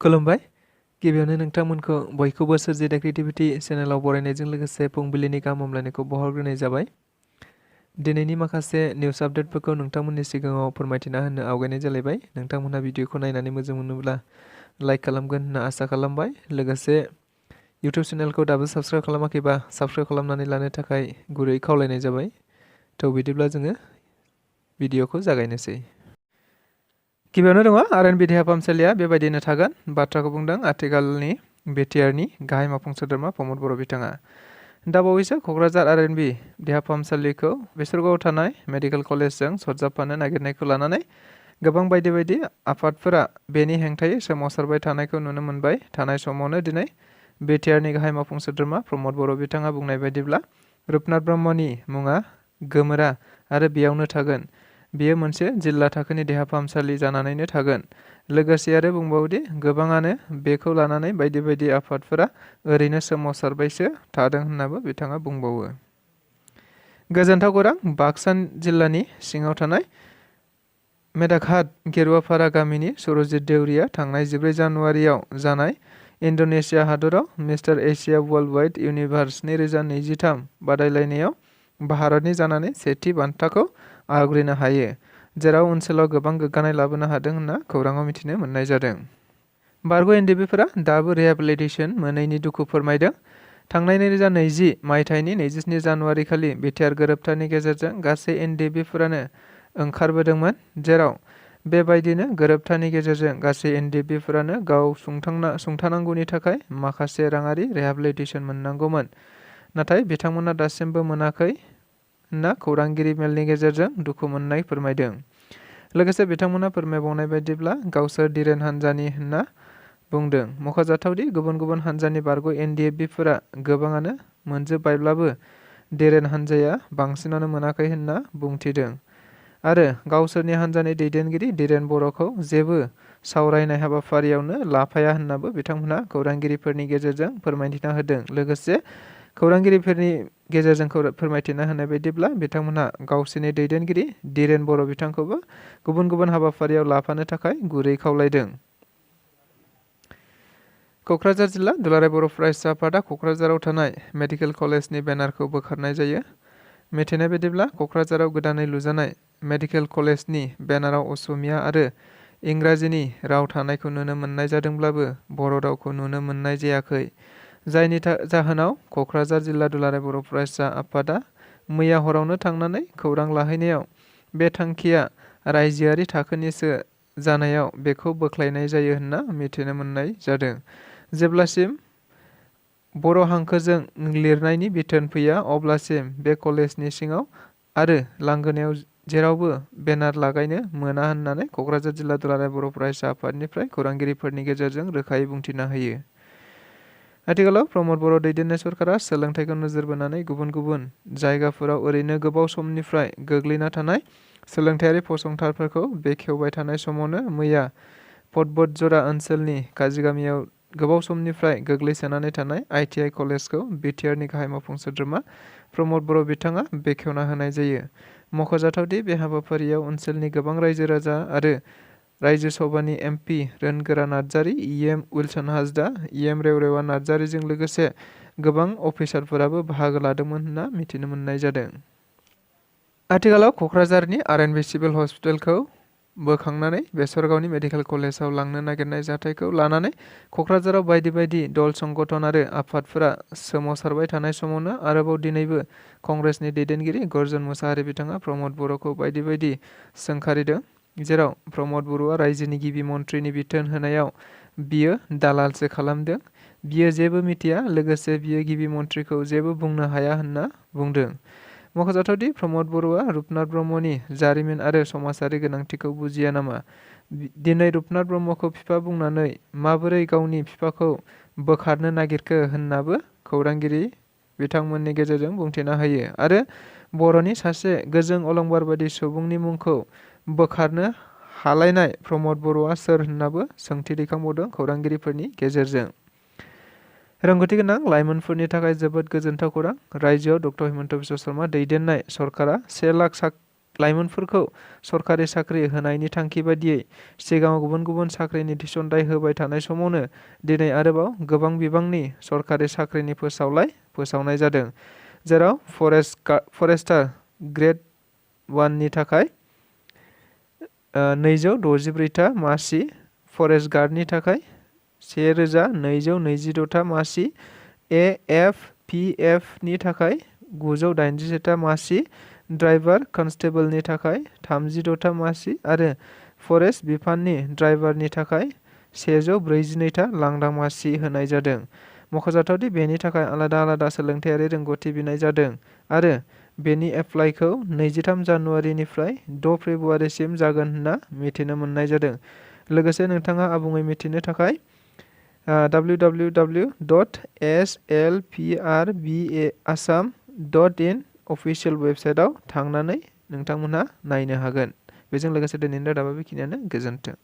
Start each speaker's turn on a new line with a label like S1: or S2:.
S1: खुलुमबाय गिबियावनो नोंथांमोनखौ बयखौबो सोरजिदा क्रिएटिभिटी चेनेलाव बरायनायजों लोगोसे फुंबिलिनि गाहाम हामलायनायखौ बावहरग्रोनाय जाबाय। दिनैनि माखासे निउस आपडेटफोरखौ नोंथांमोननि सिगाङाव फोरमायथिना होनो आवगायनाय जालायबाय। नोंथांमोनहा भिडिअखौ नायनानै मोजां मोनोब्ला लाइक खालामगोन होनना आसा खालामबाय। लोगोसे इउटिउब चेनेलखौ दाबो साबस्क्राइब खालामाखैबा साबस्क्राइब खालामनानै लानो थाखाय गुरै खावलायनाय जाबाय। थ' बिदिब्ला जोङो भिडिअखौ जागायनोसै। गिबियावनो दङ आरएनबि देहा फाहामसालिया बेबायदिनो थागोन। बाथ्राखौ बुंदों आथिखालनि बिटिआरनि गाहाय मावफुं सोद्रोमा प्रमद बर' बिथाङा। दा बावैसो क'क्राझार आरएनबि देहा फाहामसालिखौ बेसरगावआव थानाय मेडिकेल कलेजजों सरजाबफानो नागिरनायखौ लानानै गोबां बायदि बायदि आफादफोरा बेनि हेंथायै सोमावसारबाय थानायखौ नुनो मोनबाय थानाय समावनो दिनै बिटिआरनि गाहाय मावफुं सोद्रोमा प्रमद बर' बिथाङा बुंनाय बायदिब्ला रुपनाथ ब्रह्मनि मुङा गोमोरा आरो बेयावनो थागोन। बेयो मोनसे जिल्ला थाखोनि देहा फाहामसालि जानानैनो थागोन। लोगोसे आरो बुंबावोदि गोबाङानो बेखौ लानानै बायदि बायदि आफादफोरा ओरैनो सोमावसारबायसो थादों होननाबो बिथाङा बुंबावो। गोजोनथाव खौरां बाक्सा जिल्लानि सिङाव थानाय मेदाघाट गेरुवापारा गामिनि सुरजित देउरिया थांनाय 14 जानुवारियाव जानाय इन्ड'नेसिया हादराव mister Asia world wide universe 2023 बादायलायनायाव भारतनि जानानै सेथि बान्थाखौ आवग्रिनो हायो, जेराव ओनसोलाव गोबां गोग्गानाय लाबोनो हादों होनना खौराङाव मिथिनो मोननाय जादों। बारग' एनडिबिफोरा दाबो रिहेबिलिटेसन मोनैनि दुखु फोरमायदों। थांनाय 2020 मायथाइनि 27 जानुवारि खालि बिटिआर गोरोबथानि गेजेरजों गासै एनडिबिफोरानो ओंखारबोदोंमोन, जेराव बेबायदिनो गोरोबथानि गेजेरजों गासै एनडिबिफोरानो गाव सुंथानांगौनि थाखाय माखासे राङारि रिहेबिलिटेसन मोननांगौमोन, नाथाय बिथांमोना दासिमबो मोनाखै होनना खौरांगिरि मेलनि गेजेरजों दुखु मोननाय फोरमायदों। लोगोसे बिथांमोना फोरमायबावनाय बायदिब्ला गावसोर दिरेन हान्जानि होनना बुंदों। मख'जाथावदि गुबुन गुबुन हान्जानि बारग' एनडिएफबिफोरा गोबाङानो मोनजोब्बायब्लाबो दिरेन हान्जाया बांसिनानो मोनाखै होनना बुंथिदों आरो गावसोरनि हान्जानि दैदेनगिरि दिरेन बर'खौ जेबो सावरायनाय हाबाफारियावनो लाफाया होननाबो बिथांमोनहा खौरांगिरिफोरनि गेजेरजों फोरमायथिना होदों। लोगोसे खौरांगिरिफोरनि गेजेरजों फोरमायथिना होनाय बायदिब्ला बिथांमोनहा गावसोरनि दैदेनगिरि दिरेन बर' बिथांखौबो गुबुन गुबुन हाबाफारियाव लाफानो थाखाय गुरै खावलायदों। क'क्राझार जिल्ला दुलाराय बर' फरायसा आफादा क'क्राझाराव थानाय मेडिकेल कलेजनि बेनारखौ बोखारनाय जायो। मिथिनाय बायदिब्ला क'क्राझाराव गोदानै लुजानाय मेडिकेल कलेजनि बेनाराव असमिया आरो इंराजिनि राव थानायखौ नुनो मोननाय जादोंब्लाबो बर' रावखौ नुनो मोननाय जायाखै, जायनि जाहोनाव क'क्राझार जिल्ला दुलाराय बर' फरायसा आफादा मैया हरावनो थांनानै खौरां लाहैनायाव बे थांखिया रायजोआरि थाखोनिसो जानायाव बेखौ बोख्लायनाय जायो होनना मिथिनो मोननाय जादों। जेब्लासिम बर' हांखोजों लिरनायनि बिथोन फैया अब्लासिम बे कलेजनि सिङाव आरो लांगोनायाव जेरावबो बेनार लागायनो मोना होननानै क'क्राझार जिल्ला दुलाराय बर' फरायसा आफादनिफ्राय खौरांगिरिफोरनि गेजेरजों रोखायै बुंथिना होयो। आथिखालाव प्रमद बर' दैदेननाय सरकारा सोलोंथाइखौ नोजोर बोनानै गुबुन गुबुन जायगाफोराव ओरैनो गोबाव समनिफ्राय गोग्लैना थानाय सोलोंथायारि फसंथानफोरखौ बेखेवबाय थानाय समावनो मैया पदबतजरा ओनसोलनि काजिगामियाव गोबाव समनिफ्राय गोग्लैसोनानै थानाय ITI कलेजखौ बिटिआरनि गाहाय मावफुं सोद्रोमा प्रमद बर' बिथाङा बेखेवना होनाय जायो। मख'जाथावदि बे हाबाफारियाव ओनसोलनि गोबां रायजो राजा आरो रायजो सभानि MP Rwngwra Narzary, EM Wilson Hasda, EM रेवरेवा नार्जारीजों लोगोसे गोबां अफिसारफोराबो बाहागो लादोंमोन होनना मिथिनो मोननाय जादों। आथिखालाव क'क्राझारनि आरएनबि सिभिल हस्पिटालखौ बोखांनानै बेसरगावनि मेडिकेल कलेजाव लांनो नागिरनाय जाथायखौ लानानै क'क्राझाराव बायदि बायदि दल संगठन आरो आफादफोरा सोमावसारबाय थानाय समावनो आरोबाव दिनैबो कंग्रेसनि दैदेनगिरि गर्जन मुसाहारि बिथाङा प्रमद बर'खौ बायदि बायदि सोंखारिदों, जेराव प्रमद बर'आ रायजोनि गिबि मन्थ्रिनि बिथोन होनायाव बियो दालालसो खालामदों, बियो जेबो मिथिया, लोगोसे बियो गिबि मन्थ्रिखौ जेबो बुंनो हाया होनना बुंदों। मख'जाथावदि प्रमद बर'आ रुपनाथ ब्रह्मनि जारिमिन आरो समाजारि गोनांथिखौ बुजिया नामा? दिनै रुपनाथ ब्रह्मखौ बिफा बुंनानै माबोरै गावनि बिफाखौ बोखारनो नागिरखो होननाबो खौरांगिरि बिथांमोननि गेजेरजों बुंथिना होयो आरो बर'नि सासे गोजों अलंबार बायदि सुबुंनि मुंखौ बोखारनो हालायनाय प्रमद बर'आ सोर होननाबो सोंथि दैखांबावदों खौरांगिरिफोरनि गेजेरजों। रोंगौथि गोनां लाइमोनफोरनि थाखाय जोबोद गोजोनथाव खौरां। रायजोआव डक्टर हिमन्त बिश्व शर्मा दैदेननाय सरकारा 1 लाख लाइमोनफोरखौ सरकारि साख्रि होनायनि थांखि बायदियै सिगाङाव गुबुन गुबुन साख्रिनि थिसनथाइ होबाय थानाय समावनो दिनै आरोबाव गोबां बिबांनि सरकारि साख्रिनि फोसावनाय जादों, जेराव फरेस्टार ग्रेड 1नि थाखाय 263 मासि, फरेस्ट गार्डनि थाखाय 1226 मासि, AFPFनि थाखाय 987 मासि, ड्राइभार कन्स्टेबलनि थाखाय 36 मासि आरो फरेस्ट बिफाननि ड्राइभारनि थाखाय 142 लांदां मासि होनाय जादों। मख'जाथावदि बेनि थाखाय आलादा आलादा सोलोंथायारि रोंगौथि बिनाय जादों आरो बेनि एप्लाइखौ 23 जानुवारिनिफ्राय 6 फेब्रुवारिसिम जागोन होनना मिथिनो मोननाय जादों। लोगोसे नोंथाङा आबुङै मिथिनो थाखाय www.slprbassam.in अफिसियेल वेबसाइटआव थांनानै नोंथांमोनहा नायनो हागोन। बेजों लोगोसे दिनैनि रादाबा बेखिनियानो। गोजोन्थों।